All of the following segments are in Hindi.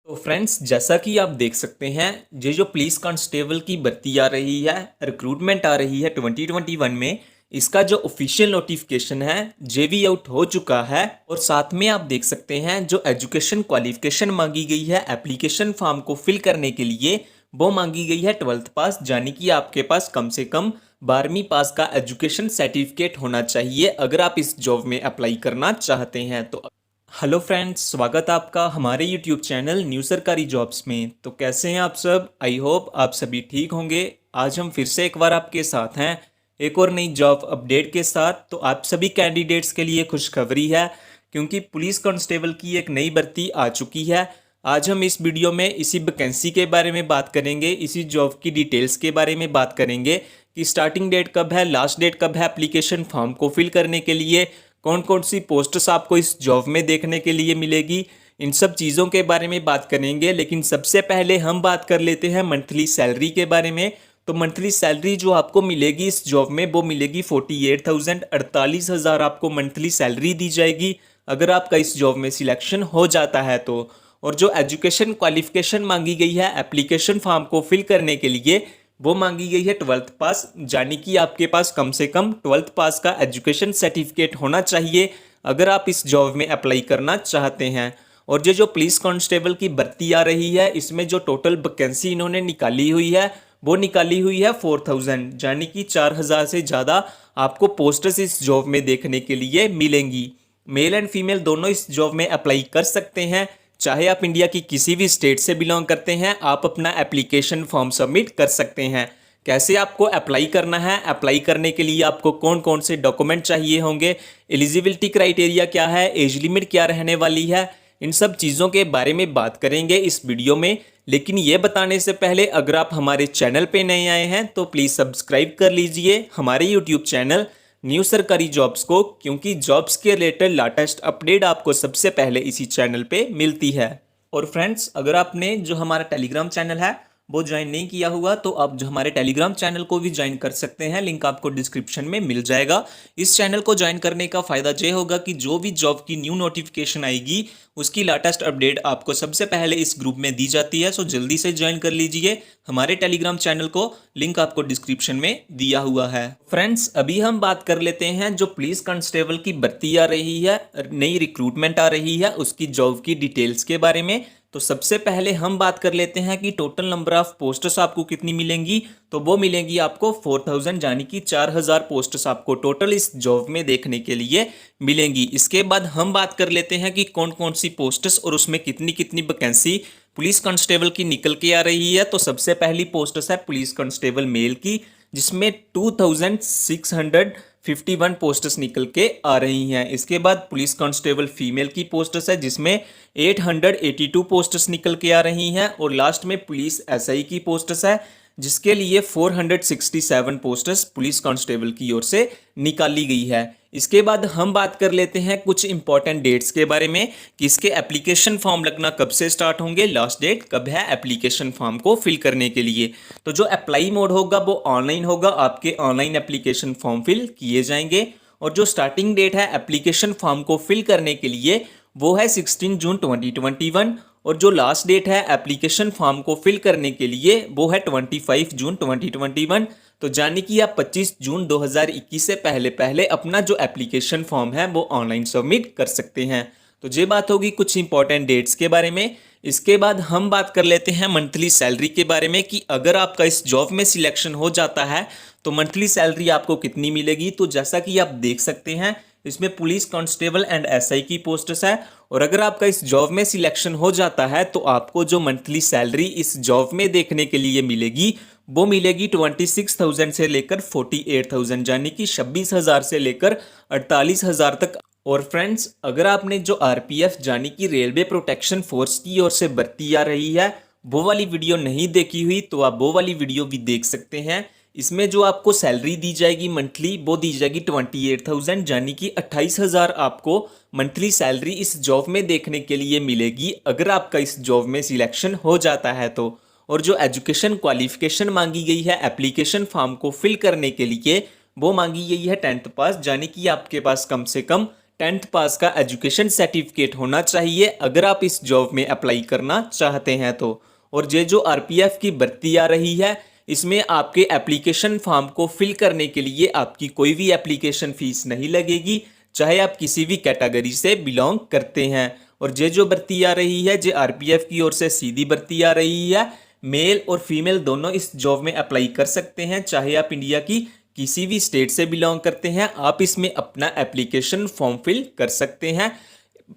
तो फ्रेंड्स, जैसा कि आप देख सकते हैं, ये जो पुलिस कांस्टेबल की भर्ती आ रही है, रिक्रूटमेंट आ रही है 2021 में, इसका जो ऑफिशियल नोटिफिकेशन है जे भी आउट हो चुका है। और साथ में आप देख सकते हैं जो एजुकेशन क्वालिफिकेशन मांगी गई है एप्लीकेशन फॉर्म को फिल करने के लिए, वो मांगी गई है 12th पास, यानी कि आपके पास कम से कम 12वीं पास का एजुकेशन सर्टिफिकेट होना चाहिए अगर आप इस जॉब में अप्लाई करना चाहते हैं। तो हेलो फ्रेंड्स, स्वागत है आपका हमारे यूट्यूब चैनल न्यू सरकारी जॉब्स में। तो कैसे हैं आप सब? आई होप आप सभी ठीक होंगे। आज हम फिर से एक बार आपके साथ हैं एक और नई जॉब अपडेट के साथ। तो आप सभी कैंडिडेट्स के लिए खुशखबरी है, क्योंकि पुलिस कांस्टेबल की एक नई भर्ती आ चुकी है। आज हम इस वीडियो में इसी वैकेंसी के बारे में बात करेंगे, इसी जॉब की डिटेल्स के बारे में बात करेंगे कि स्टार्टिंग डेट कब है, लास्ट डेट कब है एप्लीकेशन फॉर्म को फिल करने के लिए, कौन कौन सी पोस्ट्स आपको इस जॉब में देखने के लिए मिलेगी। इन सब चीज़ों के बारे में बात करेंगे। लेकिन सबसे पहले हम बात कर लेते हैं मंथली सैलरी के बारे में। तो मंथली सैलरी जो आपको मिलेगी इस जॉब में, वो मिलेगी 48,000, 48,000 आपको मंथली सैलरी दी जाएगी अगर आपका इस जॉब में सिलेक्शन हो जाता है तो। और जो एजुकेशन क्वालिफिकेशन मांगी गई है एप्लीकेशन फॉर्म को फिल करने के लिए, वो मांगी गई है 12th पास, यानी कि आपके पास कम से कम 12th पास का एजुकेशन सर्टिफिकेट होना चाहिए अगर आप इस जॉब में अप्लाई करना चाहते हैं। और जो पुलिस कांस्टेबल की भर्ती आ रही है, इसमें जो टोटल वैकेंसी इन्होंने निकाली हुई है वो निकाली हुई है 4,000, यानी कि 4,000 से ज़्यादा आपको पोस्ट्स इस जॉब में देखने के लिए मिलेंगी। मेल एंड फीमेल दोनों इस जॉब में अप्लाई कर सकते हैं। चाहे आप इंडिया की किसी भी स्टेट से बिलोंग करते हैं, आप अपना एप्लीकेशन फॉर्म सबमिट कर सकते हैं। कैसे आपको अप्लाई करना है, अप्लाई करने के लिए आपको कौन कौन से डॉक्यूमेंट चाहिए होंगे, एलिजिबिलिटी क्राइटेरिया क्या है, एज लिमिट क्या रहने वाली है, इन सब चीज़ों के बारे में बात करेंगे इस वीडियो में। लेकिन ये बताने से पहले, अगर आप हमारे चैनल पे नए आए हैं तो प्लीज़ सब्सक्राइब कर लीजिए हमारे यूट्यूब चैनल न्यू सरकारी जॉब्स को, क्योंकि जॉब्स के रिलेटेड लेटेस्ट अपडेट आपको सबसे पहले इसी चैनल पे मिलती है। और फ्रेंड्स, अगर आपने जो हमारा टेलीग्राम चैनल है वो ज्वाइन नहीं किया हुआ, तो आप जो हमारे टेलीग्राम चैनल को भी ज्वाइन कर सकते हैं, लिंक आपको डिस्क्रिप्शन में मिल जाएगा। इस चैनल को ज्वाइन करने का फ़ायदा ये होगा कि जो भी जॉब की न्यू नोटिफिकेशन आएगी उसकी लेटेस्ट अपडेट आपको सबसे पहले इस ग्रुप में दी जाती है। सो जल्दी से ज्वाइन कर लीजिए हमारे टेलीग्राम चैनल को, लिंक आपको डिस्क्रिप्शन में दिया हुआ है। फ्रेंड्स, अभी हम बात कर लेते हैं जो पुलिस कांस्टेबल की भर्ती आ रही है, नई रिक्रूटमेंट आ रही है, उसकी जॉब की डिटेल्स के बारे में। तो सबसे पहले हम बात कर लेते हैं कि टोटल नंबर ऑफ पोस्ट्स आपको कितनी मिलेंगी। तो वो मिलेंगी आपको 4,000, यानी कि 4,000 पोस्ट्स आपको टोटल इस जॉब में देखने के लिए मिलेंगी। इसके बाद हम बात कर लेते हैं कि कौन कौन सी पोस्ट्स और उसमें कितनी कितनी वैकेंसी पुलिस कांस्टेबल की निकल के आ रही है। तो सबसे पहली पोस्ट्स है पुलिस कांस्टेबल मेल की, जिसमें 2,651 पोस्ट्स निकल के आ रही हैं। इसके बाद पुलिस कांस्टेबल फीमेल की पोस्ट्स है, जिसमें 882 पोस्ट्स निकल के आ रही हैं। और लास्ट में पुलिस एसआई की पोस्ट्स है, जिसके लिए 467 पोस्ट्स पुलिस कांस्टेबल की ओर से निकाली गई है। इसके बाद हम बात कर लेते हैं कुछ इंपॉर्टेंट डेट्स के बारे में कि इसके एप्लीकेशन फॉर्म लगना कब से स्टार्ट होंगे, लास्ट डेट कब है एप्लीकेशन फॉर्म को फिल करने के लिए। तो जो अप्लाई मोड होगा वो ऑनलाइन होगा, आपके ऑनलाइन एप्लीकेशन फॉर्म फिल किए जाएंगे। और जो स्टार्टिंग डेट है एप्लीकेशन फॉर्म को फिल करने के लिए वो है 16 जून 2021। और जो लास्ट डेट है एप्लीकेशन फॉर्म को फिल करने के लिए वो है 25 जून 2021। तो यानी कि आप 25 जून 2021 से पहले पहले अपना जो एप्लीकेशन फॉर्म है वो ऑनलाइन सबमिट कर सकते हैं। तो ये बात होगी कुछ इंपॉर्टेंट डेट्स के बारे में। इसके बाद हम बात कर लेते हैं मंथली सैलरी के बारे में कि अगर आपका इस जॉब में सिलेक्शन हो जाता है तो मंथली सैलरी आपको कितनी मिलेगी। तो जैसा कि आप देख सकते हैं, इसमें पुलिस कांस्टेबल एंड एसआई की पोस्ट्स है। और अगर आपका इस जॉब में सिलेक्शन हो जाता है तो आपको जो मंथली सैलरी इस जॉब में देखने के लिए मिलेगी वो मिलेगी 26,000 से लेकर 48,000, यानी कि 26,000 से लेकर 48,000 तक। और फ्रेंड्स, अगर आपने जो आरपीएफ यानी कि रेलवे प्रोटेक्शन फोर्स की ओर से भर्ती आ रही है वो वाली वीडियो नहीं देखी हुई, तो आप वो वाली वीडियो भी देख सकते हैं। इसमें जो आपको सैलरी दी जाएगी मंथली वो दी जाएगी 28,000, यानी कि 28,000 आपको मंथली सैलरी इस जॉब में देखने के लिए मिलेगी अगर आपका इस जॉब में सिलेक्शन हो जाता है तो। और जो एजुकेशन क्वालिफिकेशन मांगी गई है एप्लीकेशन फॉर्म को फिल करने के लिए वो मांगी गई है 10th पास, यानी कि आपके पास कम से कम 10th पास का एजुकेशन सर्टिफिकेट होना चाहिए अगर आप इस जॉब में अप्लाई करना चाहते हैं तो। और ये जो आरपीएफ की भर्ती आ रही है इसमें आपके एप्लीकेशन फॉर्म को फिल करने के लिए आपकी कोई भी एप्लीकेशन फीस नहीं लगेगी, चाहे आप किसी भी कैटेगरी से बिलोंग करते हैं। और ये जो भर्ती आ रही है ये आरपीएफ की ओर से सीधी भर्ती आ रही है। मेल और फीमेल दोनों इस जॉब में अप्लाई कर सकते हैं, चाहे आप इंडिया की किसी भी स्टेट से बिलोंग करते हैं, आप इसमें अपना एप्लीकेशन फॉर्म फिल कर सकते हैं।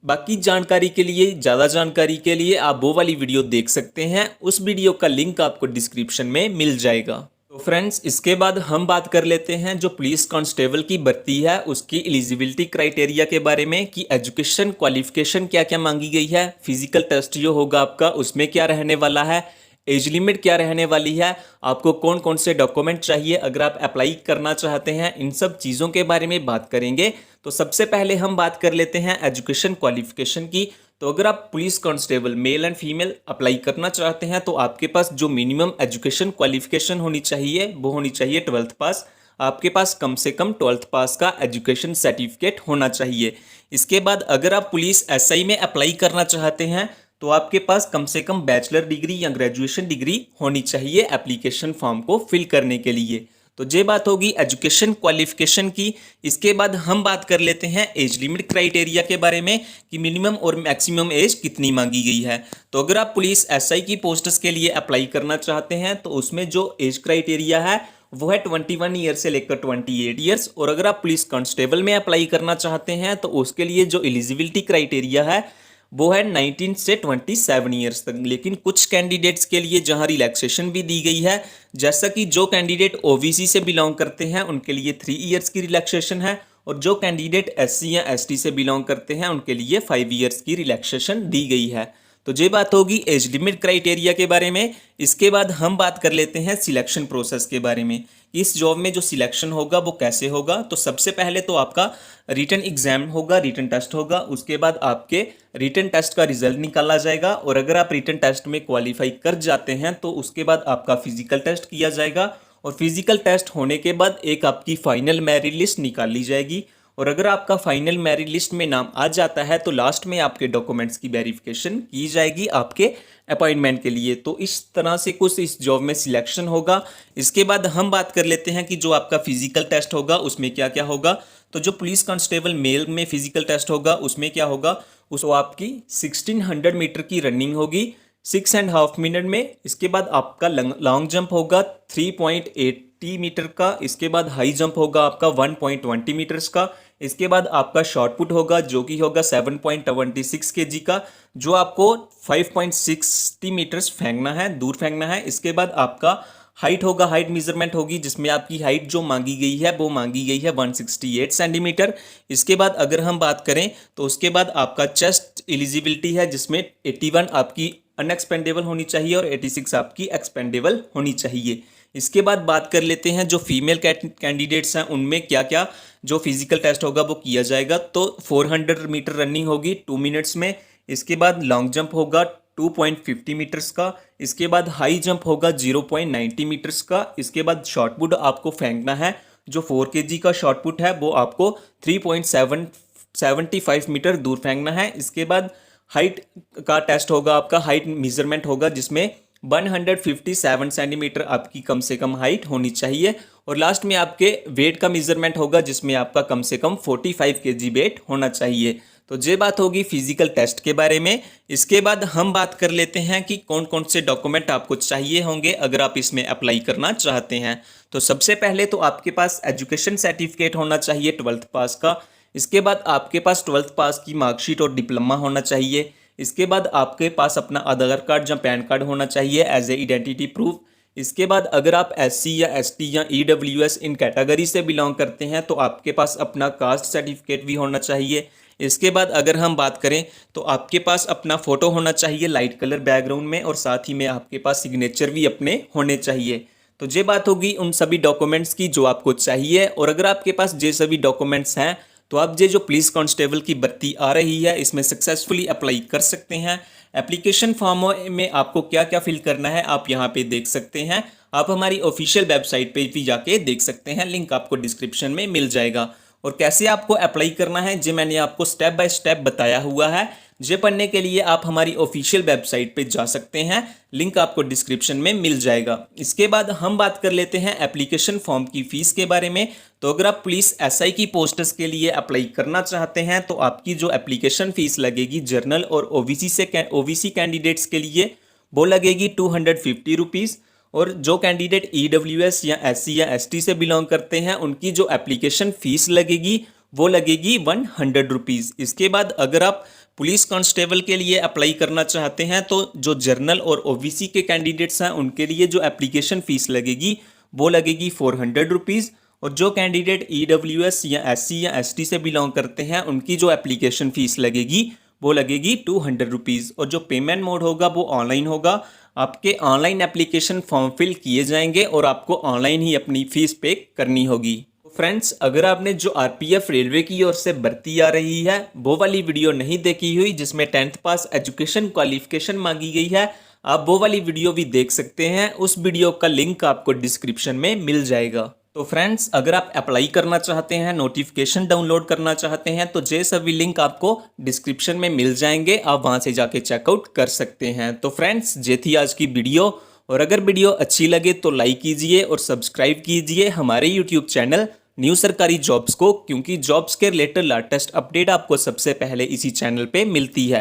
बाकी जानकारी के लिए, ज़्यादा जानकारी के लिए आप वो वाली वीडियो देख सकते हैं, उस वीडियो का लिंक आपको डिस्क्रिप्शन में मिल जाएगा। तो फ्रेंड्स, इसके बाद हम बात कर लेते हैं जो पुलिस कांस्टेबल की भर्ती है उसकी एलिजिबिलिटी क्राइटेरिया के बारे में कि एजुकेशन क्वालिफिकेशन क्या क्या मांगी गई है, फिजिकल टेस्ट जो होगा आपका उसमें क्या रहने वाला है, एज लिमिट क्या रहने वाली है, आपको कौन कौन से डॉक्यूमेंट चाहिए अगर आप अप्लाई करना चाहते हैं, इन सब चीज़ों के बारे में बात करेंगे। तो सबसे पहले हम बात कर लेते हैं एजुकेशन क्वालिफिकेशन की। तो अगर आप police constable male and female apply करना चाहते हैं तो आपके पास जो मिनिमम एजुकेशन क्वालिफिकेशन होनी चाहिए वो होनी चाहिए 12th पास। आपके पास कम से कम 12th पास का एजुकेशन सर्टिफिकेट होना चाहिए। इसके बाद अगर आप पुलिस एसआई में अप्लाई करना चाहते हैं तो आपके पास कम से कम बैचलर डिग्री या ग्रेजुएशन डिग्री होनी चाहिए एप्लीकेशन फॉर्म को फिल करने के लिए। तो ये बात होगी एजुकेशन क्वालिफिकेशन की। इसके बाद हम बात कर लेते हैं एज लिमिट क्राइटेरिया के बारे में कि मिनिमम और मैक्सिमम एज कितनी मांगी गई है। तो अगर आप पुलिस एसआई की पोस्ट्स के लिए अप्लाई करना चाहते हैं तो उसमें जो एज क्राइटेरिया है वो है 21 ईयर से लेकर 28 ईयर्स। और अगर आप पुलिस कांस्टेबल में अप्लाई करना चाहते हैं तो उसके लिए जो एलिजिबिलिटी क्राइटेरिया है वो है 19 से 27 ईयर्स तक। लेकिन कुछ कैंडिडेट्स के लिए जहां रिलैक्सेशन भी दी गई है, जैसा कि जो कैंडिडेट ओबीसी से बिलोंग करते हैं उनके लिए 3 ईयर्स की रिलैक्सेशन है और जो कैंडिडेट एससी या एसटी से बिलोंग करते हैं उनके लिए 5 ईयर्स की रिलैक्सेशन दी गई है। तो ये बात होगी एज लिमिट क्राइटेरिया के बारे में। इसके बाद हम बात कर लेते हैं सिलेक्शन प्रोसेस के बारे में। इस जॉब में जो सिलेक्शन होगा वो कैसे होगा। तो सबसे पहले तो आपका रिटन एग्जाम होगा, रिटन टेस्ट होगा। उसके बाद आपके रिटन टेस्ट का रिजल्ट निकाला जाएगा और अगर आप रिटन टेस्ट में क्वालिफाई कर जाते हैं तो उसके बाद आपका फिजिकल टेस्ट किया जाएगा और फिजिकल टेस्ट होने के बाद एक आपकी फाइनल मेरिट लिस्ट निकाली जाएगी। और अगर आपका फाइनल मेरिट लिस्ट में नाम आ जाता है तो लास्ट में आपके डॉक्यूमेंट्स की वेरिफिकेशन की जाएगी आपके अपॉइंटमेंट के लिए। तो इस तरह से कुछ इस जॉब में सिलेक्शन होगा। इसके बाद हम बात कर लेते हैं कि जो आपका फिजिकल टेस्ट होगा उसमें क्या क्या होगा। तो जो पुलिस कांस्टेबल मेल में फिजिकल टेस्ट होगा उसमें क्या होगा, उसको आपकी 1600 मीटर की रनिंग होगी 6.5 मिनट में। इसके बाद आपका लॉन्ग जंप होगा 3.80 मीटर का। इसके बाद हाई जंप होगा आपका 1.20 मीटर्स का। इसके बाद आपका शॉर्ट पुट होगा जो कि होगा 7.26 केजी का, जो आपको 5.60 मीटर्स फेंकना है, दूर फेंकना है। इसके बाद आपका हाइट होगा, हाइट मेजरमेंट होगी जिसमें आपकी हाइट जो मांगी गई है वो मांगी गई है 168 सेंटीमीटर। इसके बाद अगर हम बात करें तो उसके बाद आपका चेस्ट एलिजिबिलिटी है जिसमें 81 आपकी अनएक्सपेंडेबल होनी चाहिए और 86 आपकी एक्सपेंडेबल होनी चाहिए। इसके बाद बात कर लेते हैं जो फीमेल कैंडिडेट्स हैं उनमें क्या क्या जो फिजिकल टेस्ट होगा वो किया जाएगा। तो 400 मीटर रनिंग होगी 2 मिनट्स में। इसके बाद लॉन्ग जंप होगा 2.50 मीटर्स का। इसके बाद हाई जंप होगा 0.90 मीटर्स का। इसके बाद शॉर्ट पुट आपको फेंकना है, जो 4 केजी का शॉर्ट पुट है वो आपको 3.75 मीटर दूर फेंकना है। इसके बाद हाइट का टेस्ट होगा, आपका हाइट मेजरमेंट होगा जिसमें 157 सेंटीमीटर आपकी कम से कम हाइट होनी चाहिए। और लास्ट में आपके वेट का मेजरमेंट होगा जिसमें आपका कम से कम 45 केजी वेट होना चाहिए। तो ये बात होगी फिजिकल टेस्ट के बारे में। इसके बाद हम बात कर लेते हैं कि कौन कौन से डॉक्यूमेंट आपको चाहिए होंगे अगर आप इसमें अप्लाई करना चाहते हैं। तो सबसे पहले तो आपके पास एजुकेशन सर्टिफिकेट होना चाहिए 12th पास का। इसके बाद आपके पास 12th पास की मार्कशीट और डिप्लोमा होना चाहिए। इसके बाद आपके पास अपना आधार कार्ड या पैन कार्ड होना चाहिए एज ए आइडेंटिटी प्रूफ। इसके बाद अगर आप एससी या एसटी या ईडब्ल्यूएस इन कैटेगरी से बिलोंग करते हैं तो आपके पास अपना कास्ट सर्टिफिकेट भी होना चाहिए। इसके बाद अगर हम बात करें तो आपके पास अपना फ़ोटो होना चाहिए लाइट कलर बैकग्राउंड में और साथ ही में आपके पास सिग्नेचर भी अपने होने चाहिए। तो ये बात होगी उन सभी डॉक्यूमेंट्स की जो आपको चाहिए। और अगर आपके पास ये सभी डॉक्यूमेंट्स हैं तो आप ये जो पुलिस कांस्टेबल की भर्ती आ रही है इसमें सक्सेसफुली अप्लाई कर सकते हैं। एप्लीकेशन फॉर्म में आपको क्या क्या फिल करना है आप यहाँ पे देख सकते हैं। आप हमारी ऑफिशियल वेबसाइट पे भी जाके देख सकते हैं, लिंक आपको डिस्क्रिप्शन में मिल जाएगा। और कैसे आपको अप्लाई करना है जे मैंने आपको स्टेप बाय स्टेप बताया हुआ है। जे पढ़ने के लिए आप हमारी ऑफिशियल वेबसाइट पे जा सकते हैं, लिंक आपको डिस्क्रिप्शन में मिल जाएगा। इसके बाद हम बात कर लेते हैं एप्लीकेशन फॉर्म की फीस के बारे में। तो अगर आप पुलिस एसआई की पोस्ट्स के लिए अप्लाई करना चाहते हैं तो आपकी जो एप्लीकेशन फीस लगेगी जनरल और ओबीसी कैंडिडेट्स के लिए वो लगेगी 250 रुपीज़, और जो कैंडिडेट ईडब्ल्यूएस या एससी या एसटी से बिलोंग करते हैं उनकी जो एप्लीकेशन फीस लगेगी वो लगेगी 100 रुपीज़। इसके बाद अगर आप पुलिस कांस्टेबल के लिए अप्लाई करना चाहते हैं तो जो जर्नल और ओबीसी के कैंडिडेट्स हैं उनके लिए जो एप्लीकेशन फ़ीस लगेगी वो लगेगी 400 रुपीज़, और जो कैंडिडेट ईडब्ल्यूएस या एससी या एसटी से बिलोंग करते हैं उनकी जो एप्लीकेशन फ़ीस लगेगी वो लगेगी 200 रुपीज़। और जो पेमेंट मोड होगा वो ऑनलाइन होगा। आपके ऑनलाइन एप्लीकेशन फॉर्म फिल किए जाएंगे और आपको ऑनलाइन ही अपनी फ़ीस पे करनी होगी। फ्रेंड्स, अगर आपने जो आरपीएफ रेलवे की ओर से भर्ती आ रही है वो वाली वीडियो नहीं देखी हुई जिसमें 10th पास एजुकेशन क्वालिफिकेशन मांगी गई है, आप वो वाली वीडियो भी देख सकते हैं। उस वीडियो का लिंक आपको डिस्क्रिप्शन में मिल जाएगा। तो फ्रेंड्स, अगर आप अप्लाई करना चाहते हैं, नोटिफिकेशन डाउनलोड करना चाहते हैं तो ये सभी लिंक आपको डिस्क्रिप्शन में मिल जाएंगे, आप वहां से जाके चेकआउट कर सकते हैं। तो फ्रेंड्स, ये थी आज की वीडियो, और अगर वीडियो अच्छी लगे तो लाइक कीजिए और सब्सक्राइब कीजिए हमारे यूट्यूब चैनल न्यू सरकारी जॉब्स को, क्योंकि जॉब्स के रिलेटेड लेटेस्ट अपडेट आपको सबसे पहले इसी चैनल पे मिलती है।